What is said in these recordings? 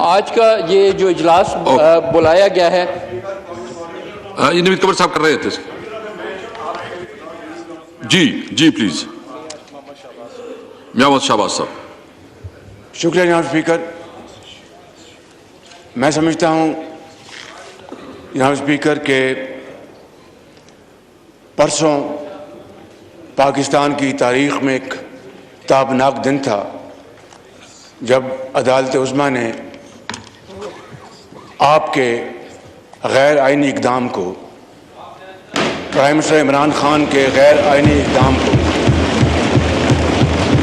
آج کا یہ جو اجلاس بلایا گیا ہے، یہ نوید قمر صاحب کر رہے تھے. جی پلیز. محمد شہباز صاحب. شکریہ جناب اسپیکر. میں سمجھتا ہوں جناب اسپیکر کہ پرسوں پاکستان کی تاریخ میں ایک تابناک دن تھا جب عدالت عظمیٰ نے آپ کے غیر آئینی اقدام کو، پرائم منسٹر عمران خان کے غیر آئینی اقدام کو،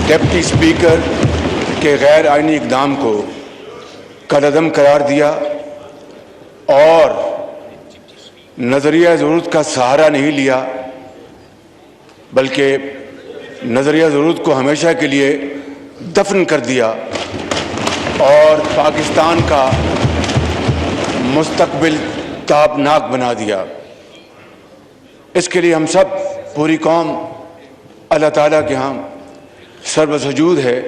ڈپٹی اسپیکر کے غیر آئینی اقدام کو کالعدم قرار دیا اور نظریہ ضرورت کا سہارا نہیں لیا، بلکہ نظریہ ضرورت کو ہمیشہ کے لیے دفن کر دیا اور پاکستان کا مستقبل تابناک بنا دیا. اس کے لیے ہم سب، پوری قوم اللہ تعالیٰ کے ہاں سر سجود ہے،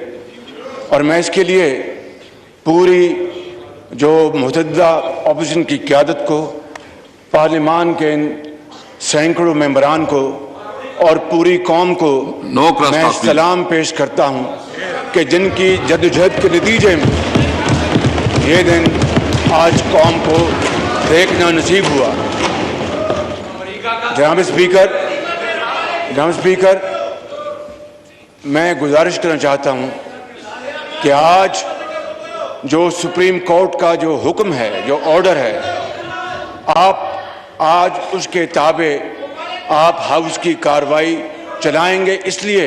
اور میں اس کے لیے پوری جو متعددہ اپوزیشن کی قیادت کو، پارلیمان کے ان سینکڑوں ممبران کو اور پوری قوم کو میں سلام پیش کرتا ہوں کہ جن کی جدوجہد کے نتیجے میں یہ دن آج قوم کو دیکھنا نصیب ہوا. جناب اسپیکر، میں گزارش کرنا چاہتا ہوں کہ آج جو سپریم کورٹ کا جو حکم ہے، جو آرڈر ہے، آپ آج اس کے تابع آپ ہاؤس کی کارروائی چلائیں گے، اس لیے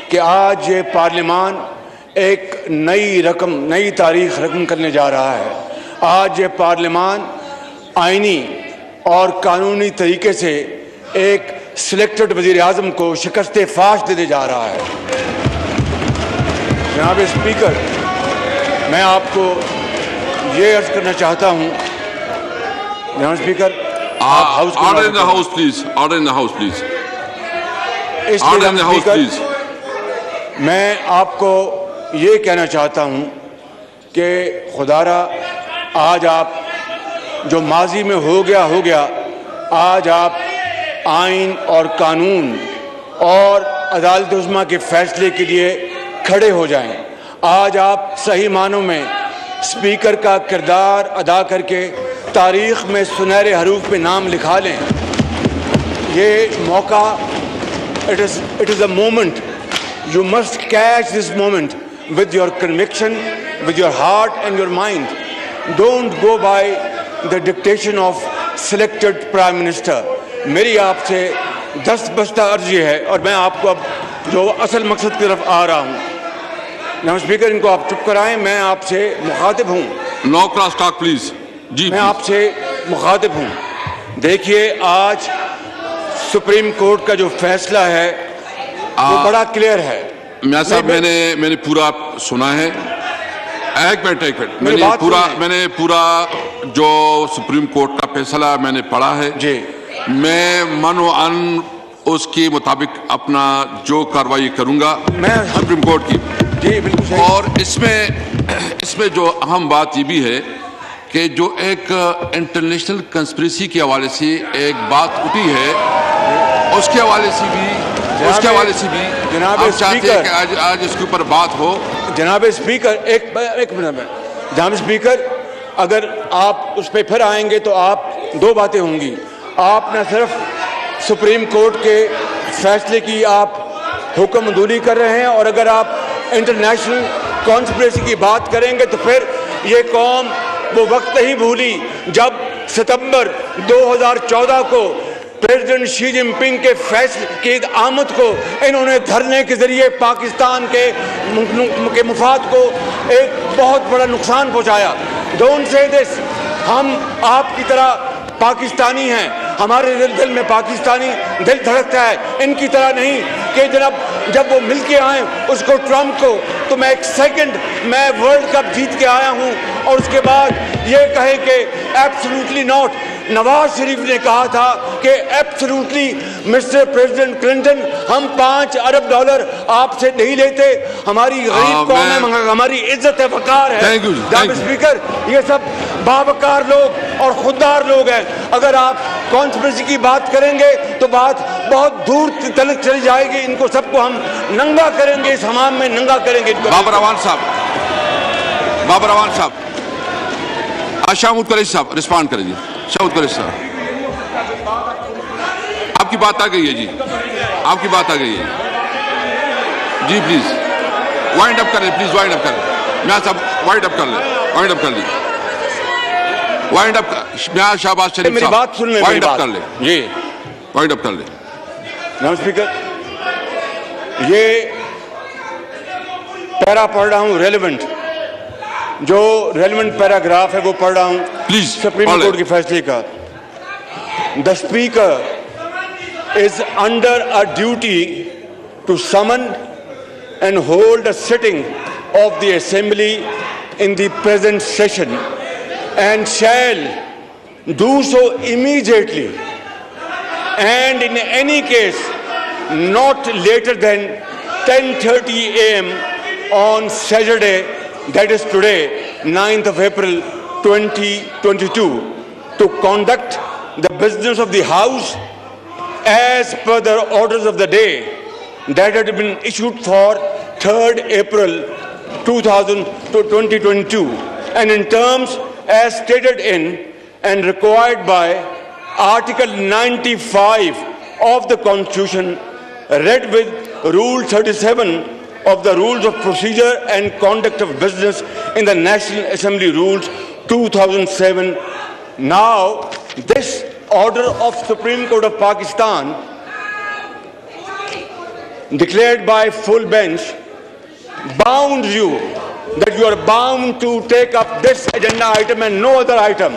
کہ آج یہ پارلیمان ایک نئی تاریخ رقم کرنے جا رہا ہے. آج یہ پارلیمان آئینی اور قانونی طریقے سے ایک سلیکٹڈ وزیر اعظم کو شکست فاش دینے جا رہا ہے. جناب اسپیکر، میں آپ کو یہ عرض کرنا چاہتا ہوں، جناب speaker, Order in the house, please. Order in the house, please. Order in the house, please. میں آپ کو یہ کہنا چاہتا ہوں کہ خدارا آج آپ جو ماضی میں ہو گیا، آج آپ آئین اور قانون اور عدالت عظمیٰ کے فیصلے کے لیے کھڑے ہو جائیں. آج آپ صحیح معنوں میں اسپیکر کا کردار ادا کر کے تاریخ میں سنہرے حروف پہ نام لکھا لیں. یہ موقع، it is a moment. You must catch this moment with your conviction, with your heart and your mind. Don't go by the dictation of selected prime minister. میری آپ سے دست بستہ عرض یہ ہے، اور میں آپ کو اب جو اصل مقصد کی طرف آ رہا ہوں. جناب اسپیکر، ان کو آپ چپ کرائیں. میں آپ سے مخاطب ہوں. No cross talk, please. میں آپ سے مخاطب ہوں. دیکھیے، آج سپریم کورٹ کا جو فیصلہ ہے وہ بڑا کلیئر ہے. میاں صاحب، میں نے پورا سنا ہے. ایک منٹ میں نے پورا جو سپریم کورٹ کا فیصلہ میں نے پڑھا ہے. جی، میں من و ان اس کے مطابق اپنا جو کارروائی کروں گا سپریم کورٹ کی. جی بالکل. اور اس میں جو اہم بات یہ بھی ہے کہ جو ایک انٹرنیشنل کنسپریسی کے حوالے سے ایک بات اٹھی ہے، اس کے حوالے سے بھی جناب ہم چاہتے ہیں کہ آج اس کے اوپر بات ہو. جناب اسپیکر، ایک منٹ میں. جناب اسپیکر، اگر آپ اس پہ پھر آئیں گے تو آپ دو باتیں ہوں گی. آپ نہ صرف سپریم کورٹ کے فیصلے کی آپ حکم عدولی کر رہے ہیں، اور اگر آپ انٹرنیشنل کانسپریسی کی بات کریں گے تو پھر یہ قوم وہ وقت نہیں بھولی جب ستمبر 2014 کو پریزیڈنٹ شی جن پنگ کے فیصلے کی آمد کو انہوں نے دھرنے کے ذریعے پاکستان کے مفاد کو ایک بہت بڑا نقصان پہنچایا. ڈونٹ سے دس. ہم آپ کی طرح پاکستانی ہیں، ہمارے دل میں پاکستانی دل دھڑکتا ہے. ان کی طرح نہیں کہ جب وہ مل کے آئیں اس کو ٹرمپ کو، تو میں ایک سیکنڈ میں ورلڈ کپ جیت کے آیا ہوں اور اس کے بعد یہ کہیں کہ ایبسلیوٹلی ناٹ. نواز شریف نے کہا تھا کہ ایبسلیوٹلی مسٹر پریزیڈنٹ کلنٹن ہم $5 ارب آپ سے نہیں لیتے, ہماری غریب قوم ہے, ہماری عزت ہے, وقار ہے. جناب اسپیکر, یہ سب باوقار لوگ اور خوددار لوگ ہیں. اگر آپ کانسپریسی کی بات کریں گے تو بات بہت دور تلک چلی جائے گی. ان کو سب کو ہم ننگا کریں گے, اس حمام میں ننگا کریں گے. بابر اعوان صاحب, شاہمود قریشی صاحب رسپانڈ کریں جی. شاہمود قریشی صاحب, آپ کی بات آ گئی ہے جی, آپ کی بات آ گئی ہے جی. پلیز وائنڈ اپ کریں, پلیز وائنڈ اپ کریں. میاں صاحب وائنڈ اپ کر لیں, وائنڈ اپ کر لیں, وائنڈ اپ. میاں شہباز شریف میری بات سن لیں, وائنڈ اپ کر لیں جی, وائنڈ اپ کر لیں. جناب اسپیکر, یہ پیرا پڑھ رہا ہوں ریلیونٹ, جو ریلیونٹ پیراگراف ہے وہ پڑھ رہا ہوں پلیز سپریم کورٹ کے فیصلے کا. The speaker is under a duty to summon and hold a sitting of the assembly in the present session and shall do so immediately and in any case not later than 10:30 a.m. on Saturday, that is today, 9th of April 2022, to conduct the business of the House as per the orders of the day that had been issued for 3rd April 2022, and in terms as stated in and required by Article 95 of the Constitution, read with Rule 37 of the Rules of Procedure and Conduct of Business in the National Assembly Rules 2007. Now, this order of Supreme Court of Pakistan, declared by full bench, bounds you that you are bound to take up this agenda item and no other item.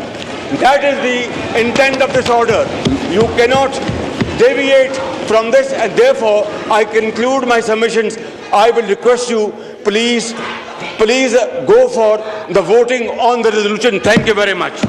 That is the intent of this order. You cannot deviate from this, and therefore I conclude my submissions. I will request you, please go for the voting on the resolution. Thank you very much.